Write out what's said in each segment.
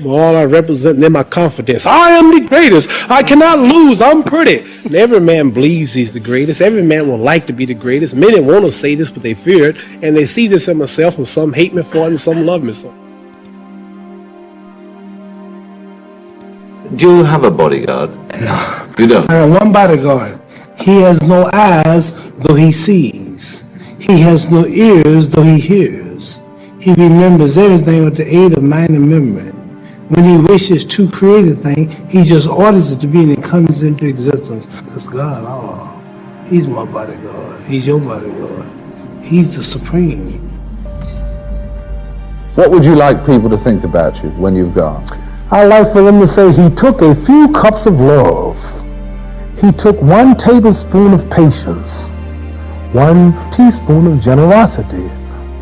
All I represent in my confidence. I am the greatest. I cannot lose. I'm pretty. And every man believes he's the greatest. Every man would like to be the greatest. Many want to say this, but they fear it. And they see this in myself, and some hate me for it, and some love me so. Do you have a bodyguard? No. You don't? I have one bodyguard. He has no eyes, though he sees. He has no ears, though he hears. He remembers everything with the aid of mind and memory. When he wishes to create a thing, he just orders it to be, and it comes into existence. That's God. Oh, he's my bodyguard. He's your bodyguard. He's the supreme. What would you like people to think about you when you've gone? I'd like for them to say he took a few cups of love. He took 1 tablespoon of patience, 1 teaspoon of generosity,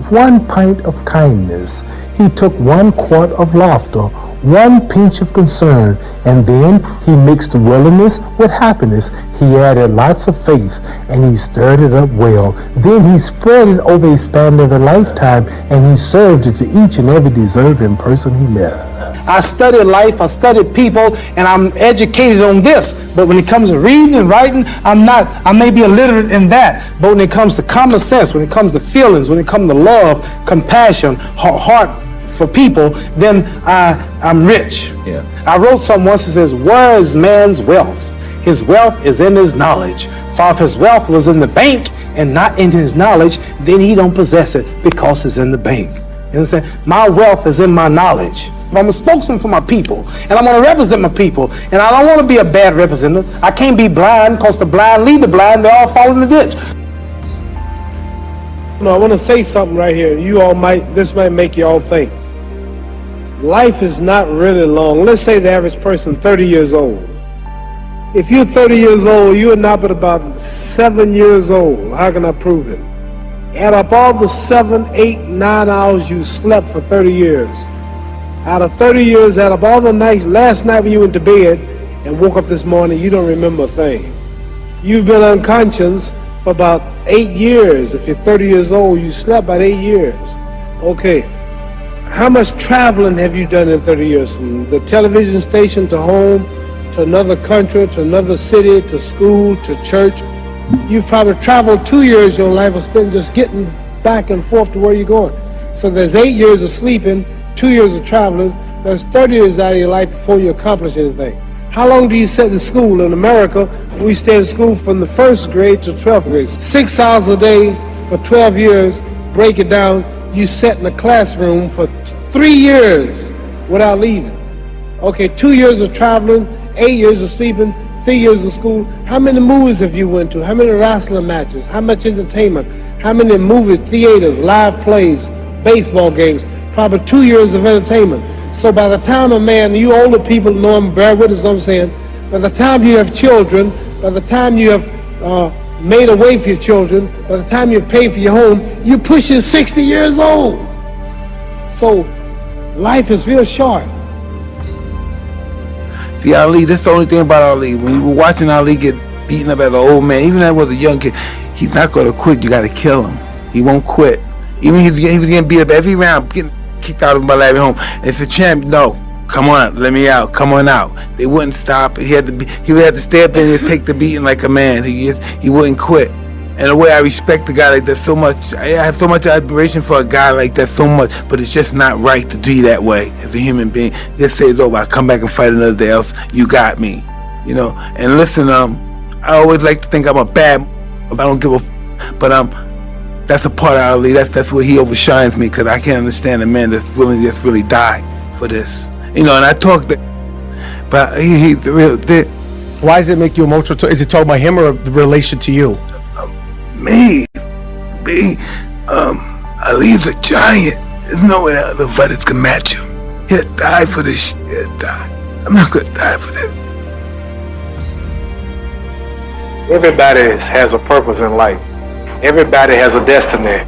1 pint of kindness. He took 1 quart of laughter, 1 pinch of concern, and then he mixed willingness with happiness. He added lots of faith, and he stirred it up well. Then he spread it over a span of a lifetime, and he served it to each and every deserving person he met. I studied life, I studied people, and I'm educated on this. But when it comes to reading and writing, I may be illiterate in that. But when it comes to common sense, when it comes to feelings, when it comes to love, compassion, heart for people, then I'm rich. Yeah. I wrote something once that says, where is man's wealth? His wealth is in his knowledge. For if his wealth was in the bank and not in his knowledge, then he don't possess it because it's in the bank. You understand? My wealth is in my knowledge. I'm a spokesman for my people, and I'm going to represent my people, and I don't want to be a bad representative. I can't be blind, because the blind lead the blind, they all fall in the ditch. No, I want to say something right here. This might make you all think. Life is not really long. Let's say the average person 30 years old. If you're 30 years old, you are not but about 7 years old. How can I prove it? Add up all the 7, 8, 9 hours you slept for 30 years. Out of 30 years, out of all the nights, last night when you went to bed and woke up this morning, you don't remember a thing. You've been unconscious for about 8 years. If you're 30 years old, you slept about 8 years. Okay, how much traveling have you done in 30 years? From the television station to home, to another country, to another city, to school, to church. You've probably traveled 2 years your life was spent just getting back and forth to where you're going. So there's 8 years of sleeping, 2 years of traveling. There's 30 years out of your life before you accomplish anything. How long do you sit in school? In America, we stay in school from the 1st grade to 12th grade. 6 hours a day for 12 years. Break it down. You sit in a classroom for 3 years without leaving. Okay, 2 years of traveling, 8 years of sleeping, 3 years of school. How many movies have you went to? How many wrestling matches? How much entertainment? How many movie theaters, live plays, baseball games? Probably 2 years of entertainment. So by the time a man, you older people know him, bear with us what I'm saying, by the time you have children, by the time you have made a way for your children, by the time you've paid for your home, you're pushing 60 years old. So life is real short. See, Ali, that's the only thing about Ali. When you were watching Ali get beaten up as an old man, even if he was a young kid, he's not going to quit. You got to kill him. He won't quit. Even he was getting beat up every round, getting kicked out of my lab at home. And it's a champ. No, come on, let me out. Come on out. They wouldn't stop. He would have to stay up there and take the beating like a man. He wouldn't quit. And the way I respect a guy like that so much, I have so much admiration for a guy like that so much, but it's just not right to be that way as a human being. Just say it's over. I come back and fight another day else. You got me, you know. And listen, I always like to think I'm a bad. I don't give a. But that's a part of Ali. That's where he overshines me, because I can't understand a man that's willing to just really die for this, you know. And I talk that, but he's the real. Why does it make you emotional? Is it talking about him or the relation to you? Me, Ali's a giant. There's no way that other fighters can match him. He'll die for this shit. He'll die. I'm not gonna die for this. Everybody has a purpose in life. Everybody has a destiny.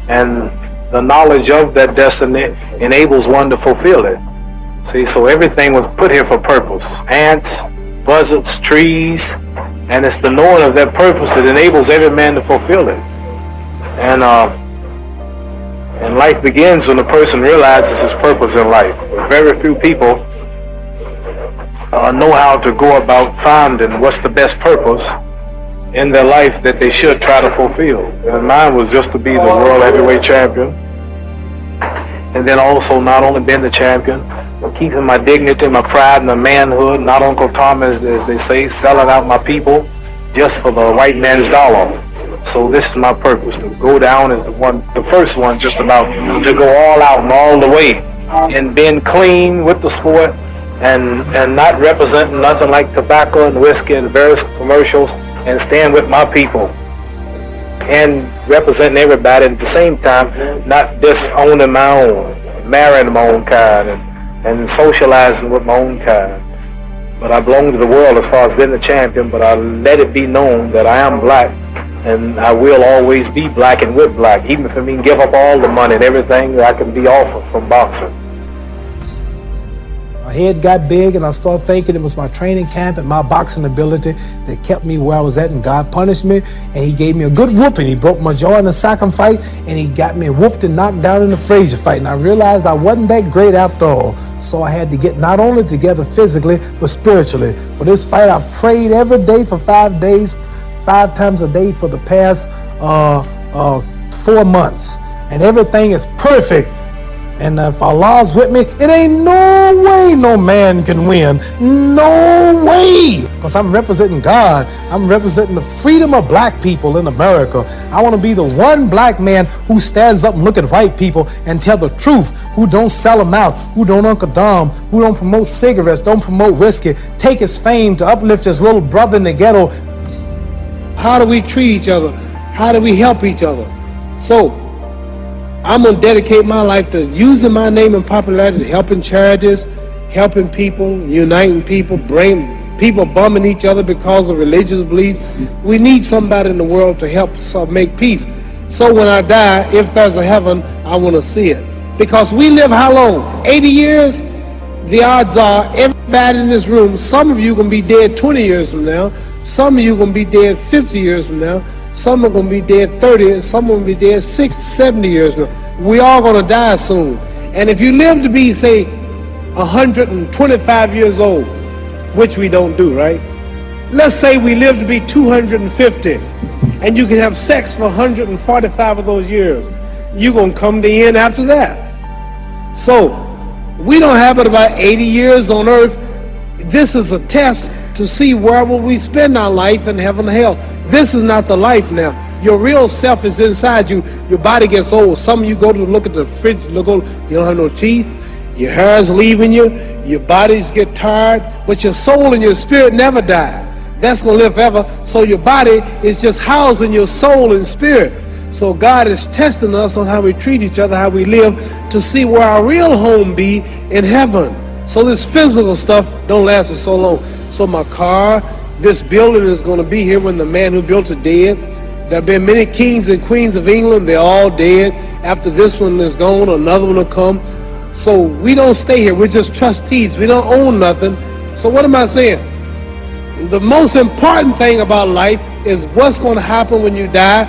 And the knowledge of that destiny enables one to fulfill it. See, so everything was put here for purpose. Ants, buzzards, trees, and it's the knowing of that purpose that enables every man to fulfill it. And And life begins when a person realizes his purpose in life. Very few people know how to go about finding what's the best purpose in their life that they should try to fulfill. And mine was just to be the world heavyweight champion. And then also not only being the champion, but keeping my dignity, my pride, and my manhood, not Uncle Tom, as they say, selling out my people just for the white man's dollar. So this is my purpose, to go down as the first one, just about to go all out and all the way, and being clean with the sport, and not representing nothing like tobacco and whiskey and various commercials, and stand with my people and representing everybody, and at the same time not disowning my own, marrying my own kind, and socializing with my own kind. But I belong to the world as far as being the champion, but I let it be known that I am black, and I will always be black and with black, even if I mean give up all the money and everything that I can be offered from boxing. My head got big, and I started thinking it was my training camp and my boxing ability that kept me where I was at, and God punished me, and he gave me a good whooping. He broke my jaw in the second fight, and he got me whooped and knocked down in the Frazier fight, and I realized I wasn't that great after all. So I had to get not only together physically, but spiritually. For this fight, I've prayed every day for 5 days, 5 times a day for the past 4 months, and everything is perfect. And if Allah's with me, it ain't no way no man can win. No way. Because I'm representing God. I'm representing the freedom of black people in America. I want to be the one black man who stands up and look at white people and tell the truth, who don't sell them out, who don't Uncle Dom, who don't promote cigarettes, don't promote whiskey, take his fame to uplift his little brother in the ghetto. How do we treat each other? How do we help each other? So I'm going to dedicate my life to using my name and popularity, helping charities, helping people, uniting people, bring people bumming each other because of religious beliefs. We need somebody in the world to help us make peace. So when I die, if there's a heaven, I want to see it. Because we live how long? 80 years? The odds are everybody in this room, some of you are going to be dead 20 years from now. Some of you are going to be dead 50 years from now. Some are going to be dead 30, and some are going to be dead 60, 70 years now. We all going to die soon. And if you live to be, say, 125 years old, which we don't do, right? Let's say we live to be 250, and you can have sex for 145 of those years. You're going to come to the end after that. So, we don't have but about 80 years on earth. This is a test to see where will we spend our life in heaven or hell. This is not the life now. Your real self is inside you. Your body gets old. Some of you go to look at the fridge, you don't have no teeth. Your hair is leaving you. Your bodies get tired. But your soul and your spirit never die. That's going to live forever. So your body is just housing your soul and spirit. So God is testing us on how we treat each other, how we live, to see where our real home be in heaven. So this physical stuff don't last for so long. So my car, this building is going to be here when the man who built it dead. There have been many kings and queens of England. They're all dead. After this one is gone, another one will come. So we don't stay here. We're just trustees. We don't own nothing. So what am I saying? The most important thing about life is what's going to happen when you die.